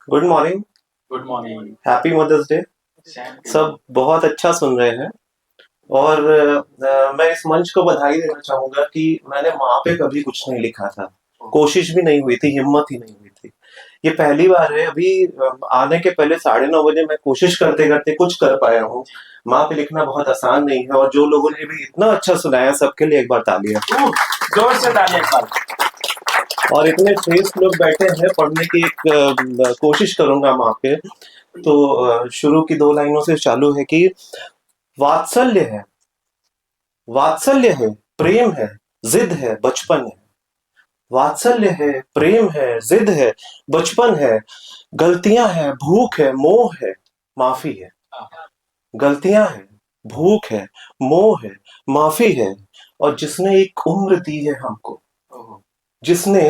Good morning. Good morning. Happy mother's day. सब बहुत अच्छा सुन रहे हैं और मैं इस मंच को बधाई देना चाहूंगा कि मैंने वहां पे कभी कुछ नहीं लिखा था, कोशिश भी नहीं हुई थी, हिम्मत ही नहीं हुई थी। ये पहली बार है। अभी आने के पहले 9:30 बजे मैं कोशिश करते करते कुछ कर पाया हूँ। वहां पे लिखना बहुत आसान नहीं है और जो लोगों ने भी इतना अच्छा सुनाया सबके लिए एक बार तालियां। जोर से तालियां एक बार। और इतने श्रेष्ठ लोग बैठे हैं, पढ़ने की एक कोशिश करूंगा वहां पे। तो शुरू की 2 लाइनों से चालू है कि वात्सल्य है, वात्सल्य है, प्रेम है, जिद है, बचपन है। वात्सल्य है, प्रेम है, जिद है, बचपन है, गलतियां हैं, भूख है, मोह है, माफी है। गलतियां हैं, भूख है, मोह है, माफी है। और जिसने एक उम्र दी है हमको, जिसने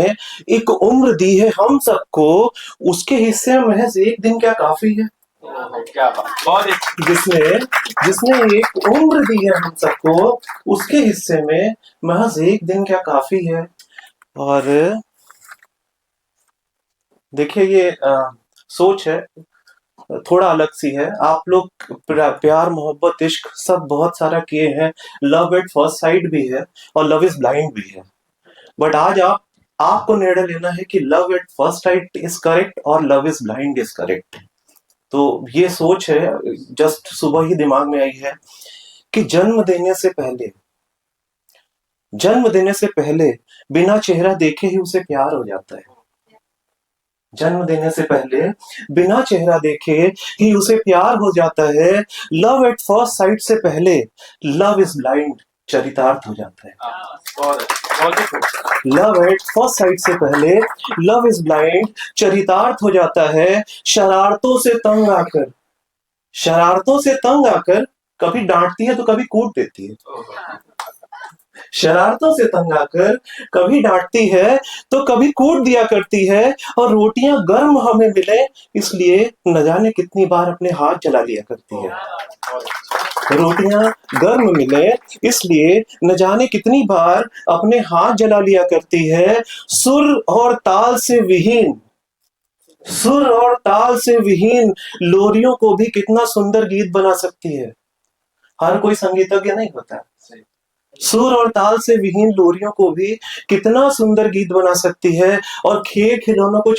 एक उम्र दी है हम सबको, उसके हिस्से में महज एक दिन क्या काफी है। क्या बात, बहुत जिसने जिसने एक उम्र दी है हम सबको, उसके हिस्से में महज एक दिन क्या काफी है। और देखिए ये सोच है, थोड़ा अलग सी है। आप लोग प्यार मोहब्बत इश्क सब बहुत सारा किए हैं, लव एट फर्स्ट साइट भी है और लव इज ब्लाइंड भी है। बट आज आपको निर्णय लेना है कि love at first sight is correct और love is blind is correct. तो ये सोच है, जस्ट सुबह ही दिमाग में आई है कि जन्म देने से पहले बिना चेहरा देखे ही उसे प्यार हो जाता है। जन्म देने से पहले बिना चेहरा देखे ही उसे प्यार हो जाता है। लव एट फर्स्ट साइट से पहले लव इज ब्लाइंड चरितार्थ हो जाता है। लव एट फर्स्ट साइट से पहले लव इज ब्लाइंड चरितार्थ हो जाता है। शरारतों से तंग आकर कभी डांटती है तो कभी कूट देती है। शरारतों से तंग आकर कभी डांटती है तो कभी कूट दिया करती है। और रोटियां गर्म हमें मिले इसलिए न जाने कितनी बार अपने हाथ जला लिया करती है। रोटियां गर्म मिले इसलिए न जाने कितनी बार अपने हाथ जला लिया करती है। सुर और ताल से विहीन लोरियों को भी कितना सुंदर गीत बना सकती है। हर कोई संगीतज्ञ नहीं होता। सुर और ताल से विहीन लोरियों को भी कितना सुंदर गीत बना सकती है। और खेल खिलौनों को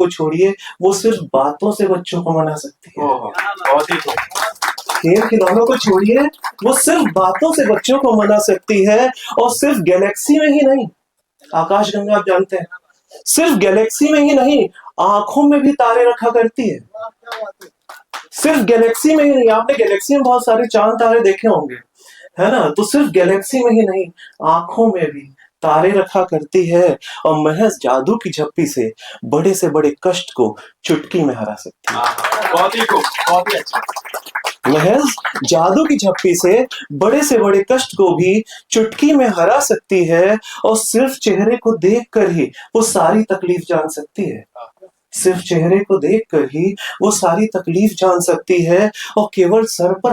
छोड़िए, वो सिर्फ बातों से बच्चों को मना सकती है। खेल खिलौनों को छोड़िए, वो सिर्फ बातों से बच्चों को मना सकती है। और सिर्फ गैलेक्सी में ही नहीं, आकाशगंगा आप जानते हैं, सिर्फ गैलेक्सी में ही नहीं, आंखों में भी तारे रखा करती है। सिर्फ गैलेक्सी में ही नहीं, आपने गैलेक्सी में बहुत सारे चांद तारे देखे होंगे, है ना। तो सिर्फ गैलेक्सी में ही नहीं, आंखों में भी तारे रखा करती है। और महज जादू की झप्पी से बड़े कष्ट को चुटकी में हरा सकती है। बहुत ही अच्छा। महज जादू की झप्पी से बड़े कष्ट को भी चुटकी में हरा सकती है। और सिर्फ चेहरे को देखकर ही वो सारी तकलीफ जान सकती है। सिर्फ चेहरे को देखकर ही वो सारी तकलीफ जान सकती है। और केवल सर पर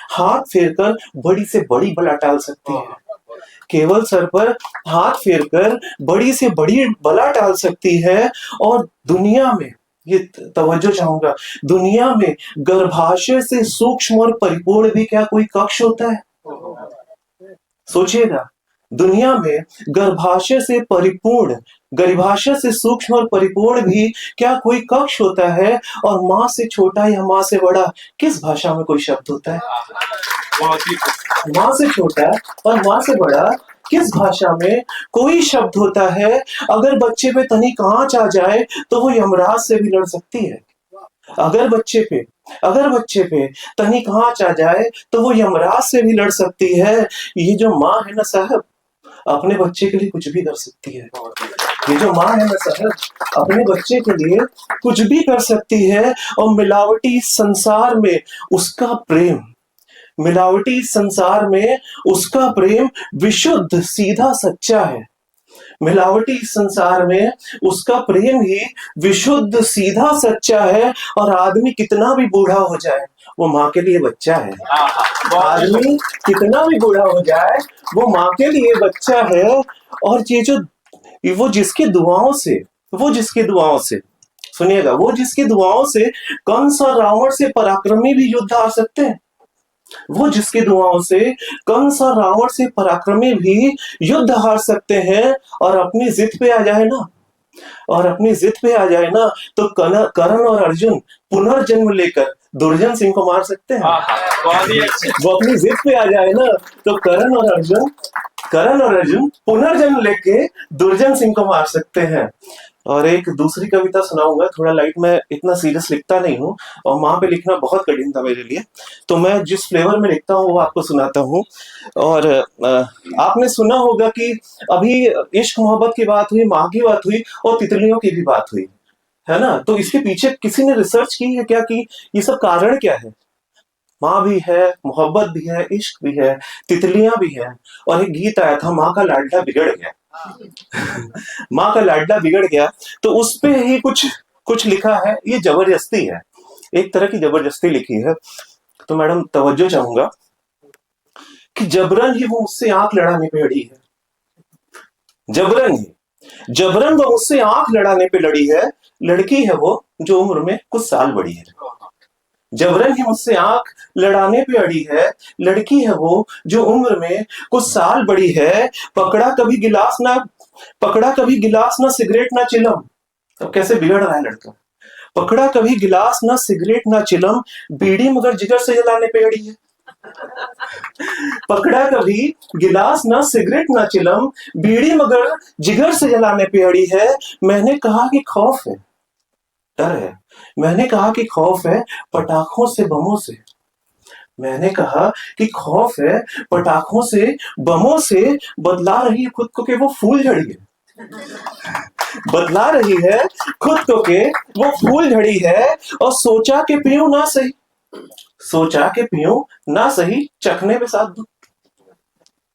हाथ फेरकर बड़ी से बड़ी बला टाल सकती है। केवल सर पर हाथ फेरकर बड़ी से बड़ी बला टाल सकती है। और दुनिया में, ये तवज्जो चाहूंगा, दुनिया में गर्भाशय से सूक्ष्म और परिपूर्ण भी क्या कोई कक्ष होता है? सोचिएगा, दुनिया में गर्भाशय से सूक्ष्म और परिपूर्ण भी क्या कोई कक्ष होता है? और माँ से छोटा या माँ से बड़ा किस भाषा में कोई शब्द होता है? माँ से छोटा और माँ से बड़ा किस भाषा में कोई शब्द होता है? अगर बच्चे पे तनिक आंच आ जाए तो वो यमराज से भी लड़ सकती है। अगर बच्चे पे तनिक आंच आ जाए तो वो यमराज से भी लड़ सकती है। ये जो माँ है ना साहब, अपने बच्चे के लिए कुछ भी कर सकती है। ये जो माँ है ना साहब, अपने बच्चे के लिए कुछ भी कर सकती है। और मिलावटी संसार में उसका प्रेम विशुद्ध सीधा सच्चा है। मिलावटी संसार में उसका प्रेम ही विशुद्ध सीधा सच्चा है। और आदमी कितना भी बूढ़ा हो जाए वो माँ के लिए बच्चा है। आदमी कितना भी बूढ़ा हो जाए वो माँ के लिए बच्चा है। और ये जो वो जिसकी दुआओं से सुनिएगा, वो जिसकी दुआओं से कंस और रावण से पराक्रमी भी युद्ध हार सकते हैं। वो जिसकी दुआओं से कंस और रावण से पराक्रमी भी युद्ध हार सकते हैं, और अपनी जिद पे आ जाए ना, तो कर्ण और अर्जुन पुनर्जन्म लेकर दुर्जन सिंह को मार सकते हैं। बहुत ही अच्छे। वो अपनी जिद पे आ जाए ना, तो कर्ण और अर्जुन पुनर्जन्म लेके दुर्जन सिंह को मार सकते हैं। और एक दूसरी कविता सुनाऊंगा, थोड़ा लाइट, मैं इतना सीरियस लिखता नहीं हूँ और वहां पे लिखना बहुत कठिन था मेरे लिए, तो मैं जिस फ्लेवर में लिखता हूँ वो आपको सुनाता हूँ। और आपने सुना होगा कि अभी इश्क मोहब्बत की बात हुई, माँ की बात हुई और तितलियों की भी बात हुई, है ना। तो इसके पीछे किसी ने रिसर्च की है क्या कि ये सब कारण क्या है? माँ भी है, मोहब्बत भी है, इश्क भी है, तितलियां भी है, और एक गीत आया था, माँ का लाडला बिगड़ गया। माँ का लाडला बिगड़ गया, तो उस पे ही कुछ लिखा है। ये जबरदस्ती है, एक तरह की जबरदस्ती लिखी है। तो मैडम तवज्जो चाहूंगा कि जबरन ही वो मुझसे आंख लड़ाने पे अड़ी है, जबरन वो मुझसे आंख लड़ाने पे लड़ी है। लड़की है वो जो उम्र में कुछ साल बड़ी है। जबरन ही मुझसे आंख लड़ाने पे अड़ी है, लड़की है वो जो उम्र में कुछ साल बड़ी है। पकड़ा कभी गिलास ना सिगरेट ना चिलम। अब कैसे बिगड़ रहा है लड़का। पकड़ा कभी गिलास ना सिगरेट ना चिलम, बीड़ी मगर जिगर से जलाने पे अड़ी है। पकड़ा कभी गिलास ना सिगरेट ना चिलम, बीड़ी मगर जिगर से जलाने पे अड़ी है। मैंने कहा कि खौफ है, डर है। मैंने कहा कि खौफ है पटाखों से, बमों से। मैंने कहा कि खौफ है पटाखों से, बमों से। बदला रही है खुद को कि वो फूल झड़ी है। बदला रही है खुद को के वो फूल झड़ी है। और सोचा के पीऊं ना सही चखने पे साथ दूं।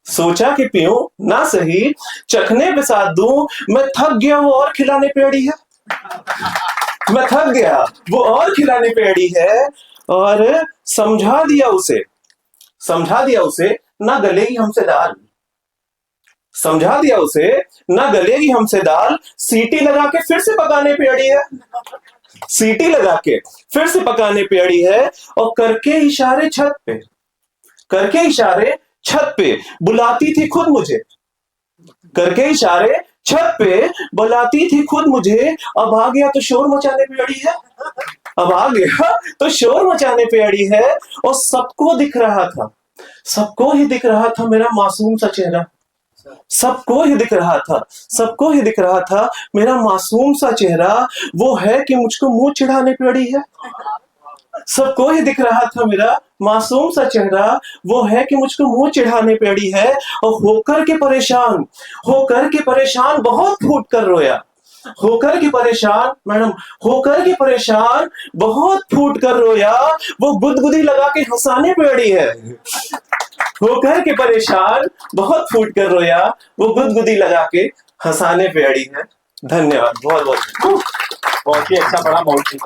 सोचा कि पीऊं ना सही चखने पे साथ दूं। मैं थक गया वो और खिलाने पे अड़ी है। मैं थक गया वो और खिलाने पे अड़ी है। और समझा दिया उसे ना गलेगी हमसे दाल। समझा दिया उसे ना गलेगी हमसे दाल। सीटी लगा के फिर से पकाने पे अड़ी है। सीटी लगा के फिर से पकाने पे अड़ी है। और करके इशारे छत पे बुलाती थी खुद मुझे। करके इशारे छत पे बुलाती थी खुद मुझे। अब आ गया तो शोर मचाने पे अड़ी है। अब आ गया तो शोर मचाने पे अड़ी है। और सबको ही दिख रहा था मेरा मासूम सा चेहरा। सबको ही दिख रहा था मेरा मासूम सा चेहरा। वो है कि मुझको मुंह चिढ़ाने पे अड़ी है। सबको ही दिख रहा था मेरा मासूम सा चेहरा। वो है कि मुझको मुंह चिढ़ाने पे अड़ी है। और होकर के परेशान बहुत फूट कर रोया। होकर के परेशान बहुत फूट कर रोया। वो गुदगुदी लगा के हंसाने पे अड़ी है। होकर के परेशान बहुत फूट कर रोया। वो गुदगुदी लगा के हंसाने पे अड़ी है। धन्यवाद, बहुत बहुत बहुत ही अच्छा पढ़ा, बहुत ही